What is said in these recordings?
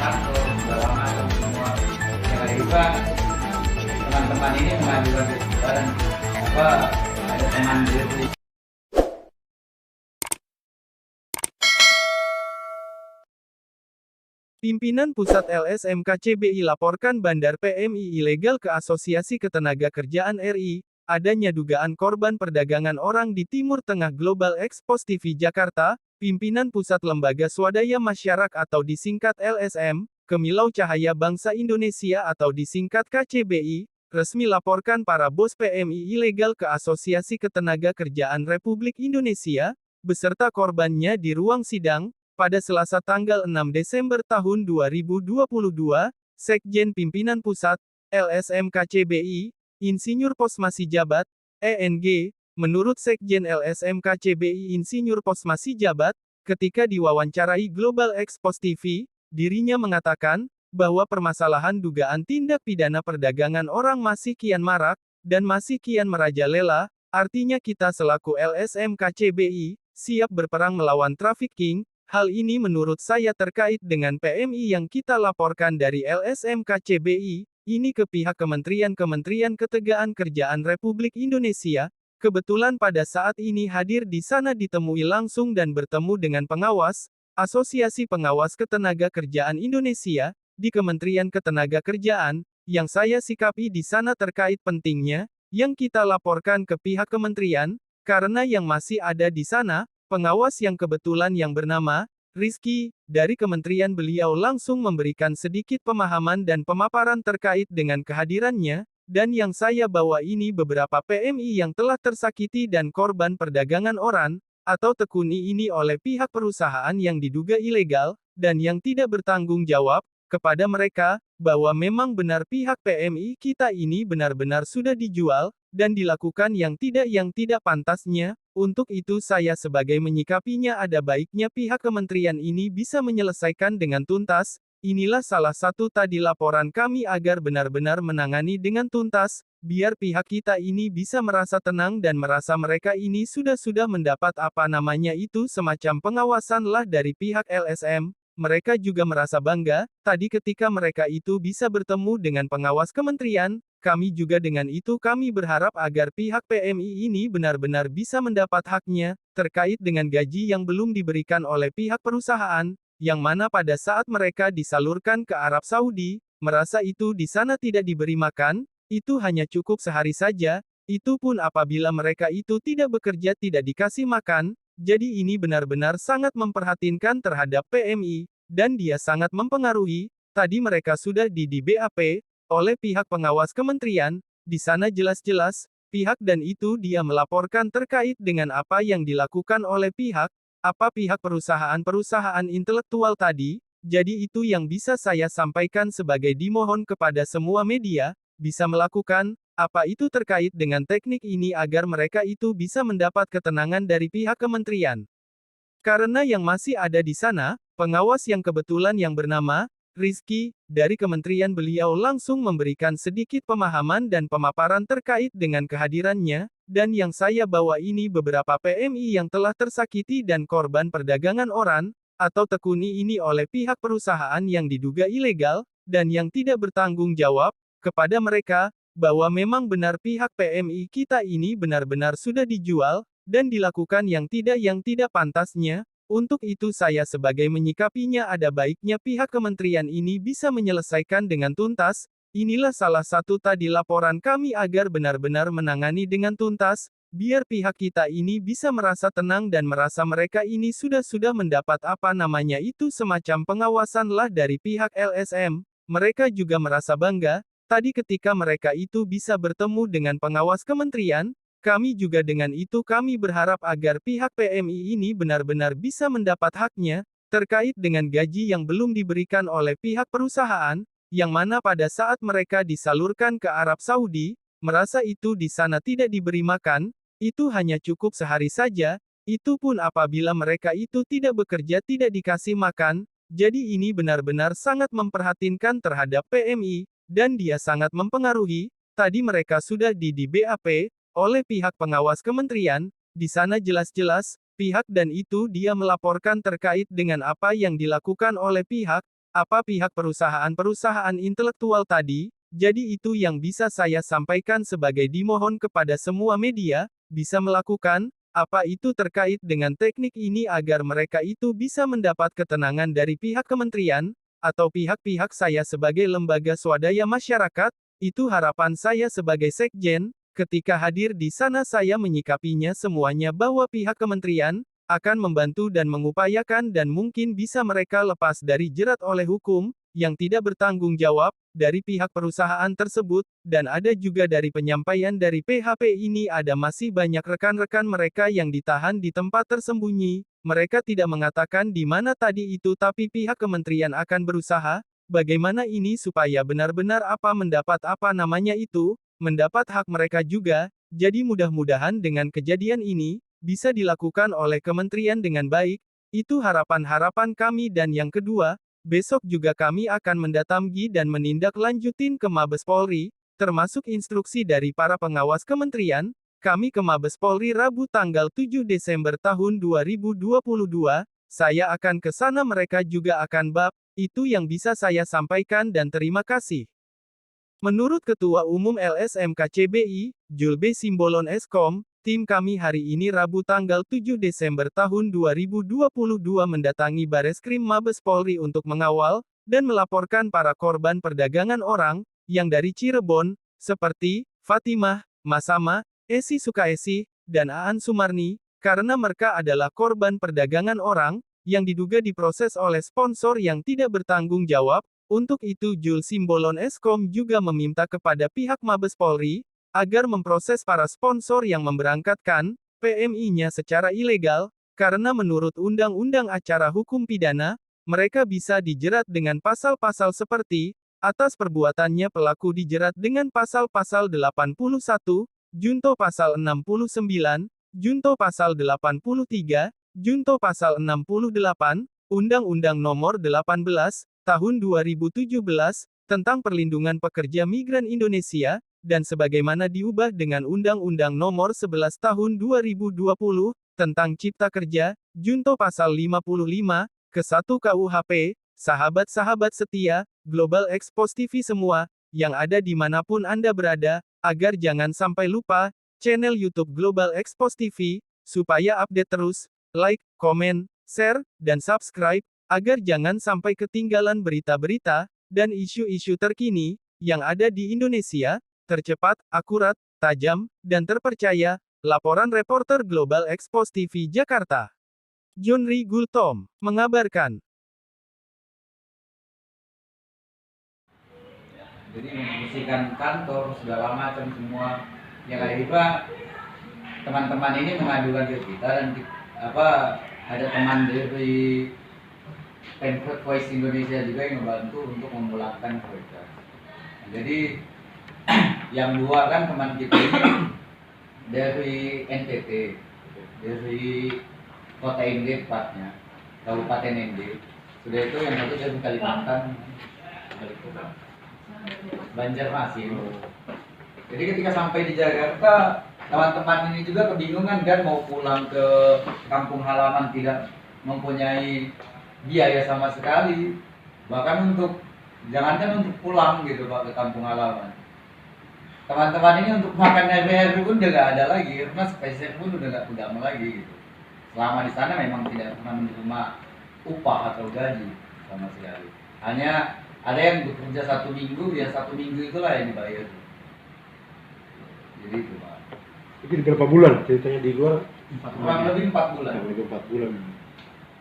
kantor, sudah lama ketemu semua. Yang ada juga teman-teman ini mengajukan dan apa ada teman dari Pimpinan Pusat LSMK CBI laporkan bandar PMI ilegal ke Asosiasi Ketenagakerjaan RI, adanya dugaan korban perdagangan orang di Timur Tengah Global Expos TV Jakarta, Pimpinan Pusat Lembaga Swadaya Masyarakat atau disingkat LSM, Kemilau Cahaya Bangsa Indonesia atau disingkat KCBI, resmi laporkan para bos PMI ilegal ke Asosiasi Ketenagakerjaan Republik Indonesia, beserta korbannya di ruang sidang, pada Selasa tanggal 6 Desember tahun 2022, Sekjen Pimpinan Pusat, LSM KCBI, Insinyur Posmasi Jabat, ENG, menurut Sekjen LSM KCBI Insinyur Posmasi Jabat, ketika diwawancarai Global Expos TV, dirinya mengatakan, bahwa permasalahan dugaan tindak pidana perdagangan orang masih kian marak, dan masih kian merajalela, artinya kita selaku LSM KCBI, siap berperang melawan trafficking. Hal ini menurut saya terkait dengan PMI yang kita laporkan dari LSM KCBI, ini ke pihak Kementerian Ketenagakerjaan Republik Indonesia. Kebetulan pada saat ini hadir di sana ditemui langsung dan bertemu dengan pengawas, Asosiasi Pengawas Ketenagakerjaan Indonesia, di Kementerian Ketenagakerjaan, yang saya sikapi di sana terkait pentingnya, yang kita laporkan ke pihak kementerian, karena yang masih ada di sana, pengawas yang kebetulan yang bernama Rizky, dari kementerian beliau langsung memberikan sedikit pemahaman dan pemaparan terkait dengan kehadirannya, dan yang saya bawa ini beberapa PMI yang telah tersakiti dan korban perdagangan orang, atau tekuni ini oleh pihak perusahaan yang diduga ilegal, dan yang tidak bertanggung jawab, kepada mereka, bahwa memang benar pihak PMI kita ini benar-benar sudah dijual, dan dilakukan yang tidak pantasnya. Untuk itu saya sebagai menyikapinya ada baiknya pihak kementerian ini bisa menyelesaikan dengan tuntas. Inilah salah satu tadi laporan kami agar benar-benar menangani dengan tuntas, biar pihak kita ini bisa merasa tenang dan merasa mereka ini sudah mendapat apa namanya itu semacam pengawasan lah dari pihak LSM. Mereka juga merasa bangga, tadi ketika mereka itu bisa bertemu dengan pengawas kementerian, kami juga dengan itu kami berharap agar pihak PMI ini benar-benar bisa mendapat haknya, terkait dengan gaji yang belum diberikan oleh pihak perusahaan, yang mana pada saat mereka disalurkan ke Arab Saudi, merasa itu di sana tidak diberi makan, itu hanya cukup sehari saja, itu pun apabila mereka itu tidak bekerja tidak dikasih makan, jadi ini benar-benar sangat memperhatinkan terhadap PMI, dan dia sangat mempengaruhi, tadi mereka sudah di BAP, oleh pihak pengawas kementerian, di sana jelas-jelas, pihak dan itu dia melaporkan terkait dengan apa yang dilakukan oleh pihak perusahaan-perusahaan intelektual tadi, jadi itu yang bisa saya sampaikan sebagai dimohon kepada semua media, bisa melakukan, apa itu terkait dengan teknik ini agar mereka itu bisa mendapat ketenangan dari pihak kementerian. Karena yang masih ada di sana, pengawas yang kebetulan yang bernama Rizky, dari kementerian beliau langsung memberikan sedikit pemahaman dan pemaparan terkait dengan kehadirannya, dan yang saya bawa ini beberapa PMI yang telah tersakiti dan korban perdagangan orang, atau tekuni ini oleh pihak perusahaan yang diduga ilegal, dan yang tidak bertanggung jawab, kepada mereka, bahwa memang benar pihak PMI kita ini benar-benar sudah dijual, dan dilakukan yang tidak pantasnya. Untuk itu saya sebagai menyikapinya ada baiknya pihak kementerian ini bisa menyelesaikan dengan tuntas. Inilah salah satu tadi laporan kami agar benar-benar menangani dengan tuntas, biar pihak kita ini bisa merasa tenang dan merasa mereka ini sudah mendapat apa namanya itu semacam pengawasan lah dari pihak LSM. Mereka juga merasa bangga, tadi ketika mereka itu bisa bertemu dengan pengawas kementerian, kami juga dengan itu kami berharap agar pihak PMI ini benar-benar bisa mendapat haknya, terkait dengan gaji yang belum diberikan oleh pihak perusahaan, yang mana pada saat mereka disalurkan ke Arab Saudi, merasa itu di sana tidak diberi makan, itu hanya cukup sehari saja, itu pun apabila mereka itu tidak bekerja tidak dikasih makan, jadi ini benar-benar sangat memperhatinkan terhadap PMI, dan dia sangat mempengaruhi, tadi mereka sudah di BAP, oleh pihak pengawas kementerian, di sana jelas-jelas, pihak dan itu dia melaporkan terkait dengan apa yang dilakukan oleh pihak Apa pihak perusahaan-perusahaan intelektual tadi? Jadi itu yang bisa saya sampaikan sebagai dimohon kepada semua media, bisa melakukan, apa itu terkait dengan teknik ini agar mereka itu bisa mendapat ketenangan dari pihak kementerian, atau pihak-pihak saya sebagai lembaga swadaya masyarakat, itu harapan saya sebagai sekjen, ketika hadir di sana saya menyikapinya semuanya bahwa pihak kementerian, akan membantu dan mengupayakan dan mungkin bisa mereka lepas dari jerat oleh hukum, yang tidak bertanggung jawab, dari pihak perusahaan tersebut, dan ada juga dari penyampaian dari PHP ini ada masih banyak rekan-rekan mereka yang ditahan di tempat tersembunyi, mereka tidak mengatakan di mana tadi itu tapi pihak kementerian akan berusaha, bagaimana ini supaya benar-benar mendapat mendapat hak mereka juga, jadi mudah-mudahan dengan kejadian ini, bisa dilakukan oleh kementerian dengan baik, itu harapan-harapan kami dan yang kedua, besok juga kami akan mendatangi dan menindaklanjutin ke Mabes Polri, termasuk instruksi dari para pengawas kementerian, kami ke Mabes Polri Rabu tanggal 7 Desember tahun 2022, saya akan ke sana mereka juga akan itu yang bisa saya sampaikan dan terima kasih. Menurut Ketua Umum LSMK CBI, Julbe Simbolon Eskom, tim kami hari ini Rabu tanggal 7 Desember tahun 2022 mendatangi Bareskrim Mabes Polri untuk mengawal, dan melaporkan para korban perdagangan orang, yang dari Cirebon, seperti, Fatimah, Masama, Esi Sukaesi, dan Aan Sumarni, karena mereka adalah korban perdagangan orang, yang diduga diproses oleh sponsor yang tidak bertanggung jawab, untuk itu Jul Simbolon Eskom juga meminta kepada pihak Mabes Polri, agar memproses para sponsor yang memberangkatkan PMI-nya secara ilegal, karena menurut Undang-Undang Acara Hukum Pidana, mereka bisa dijerat dengan pasal-pasal seperti, atas perbuatannya pelaku dijerat dengan pasal-pasal 81, Junto pasal 69, Junto pasal 83, Junto pasal 68, Undang-Undang Nomor 18, Tahun 2017, tentang Perlindungan Pekerja Migran Indonesia, dan sebagaimana diubah dengan Undang-Undang Nomor 11 Tahun 2020, tentang Cipta Kerja, Junto Pasal 55, ke-1 KUHP, sahabat-sahabat setia, Global Expos TV semua, yang ada dimanapun Anda berada, agar jangan sampai lupa, channel YouTube Global Expos TV, supaya update terus, like, komen, share, dan subscribe, agar jangan sampai ketinggalan berita-berita, dan isu-isu terkini, yang ada di Indonesia, tercepat, akurat, tajam, dan terpercaya. Laporan reporter Global Expos TV Jakarta. Jonri Gultom, mengabarkan. Jadi membersihkan kantor, segala macam semua. Yang akhirnya teman-teman ini mengadukan ke kita dan ada teman dari Pemkot Voice Indonesia juga yang membantu untuk memulangkan mereka. Jadi yang dua kan teman kita ini dari NTT, dari kota ND tepatnya, Kabupaten ND. Sudah itu yang satu dari Kalimantan, Banjarmasin. Jadi ketika sampai di Jakarta, teman-teman ini juga kebingungan kan mau pulang ke kampung halaman, tidak mempunyai biaya sama sekali, bahkan jangankan untuk pulang gitu Pak ke kampung halaman. Teman-teman ini untuk makan hari-hari pun udah gak ada lagi, karena spesies pun udah gak pegang lagi gitu. Selama di sana memang tidak pernah menerima upah atau gaji sama sekali. Hanya ada yang bekerja 1 minggu, ya 1 minggu itulah yang dibayar. Jadi itu Pak. Itu berapa bulan ceritanya di luar? Kurang lebih 4 bulan. Kurang lebih 4 bulan.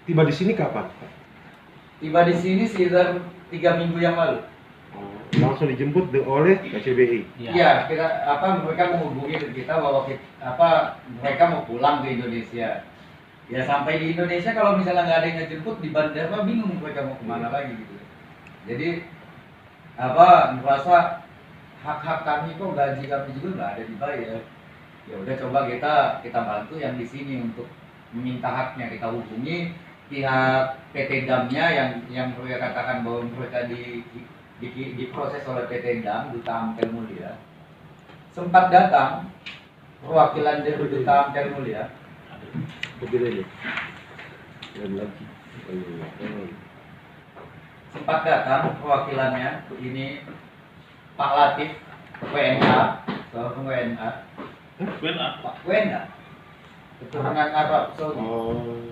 Tiba di sini kapan? Tiba di sini sekitar 3 minggu yang lalu. Langsung dijemput oleh KCBI. Iya, mereka menghubungi kita bahwa mereka mau pulang ke Indonesia. Ya sampai di Indonesia kalau misalnya nggak ada yang ngejemput di bandara, bingung mereka mau kemana lagi gitu. Jadi merasa hak-hak kami kok, gaji kami juga nggak ada dibayar. Ya udah coba kita bantu yang di sini untuk meminta haknya. Kita hubungi pihak PT Damnya yang mereka katakan bahwa mereka diproses oleh PT Dam, Duta Ampel Mulia. Sempat datang perwakilan dari Duta Ampel Mulia. sempat datang perwakilannya, ini Pak Latif, WNA, seorang WNA, Benar. Pak WNA, keturunan Arab Saudi. Oh.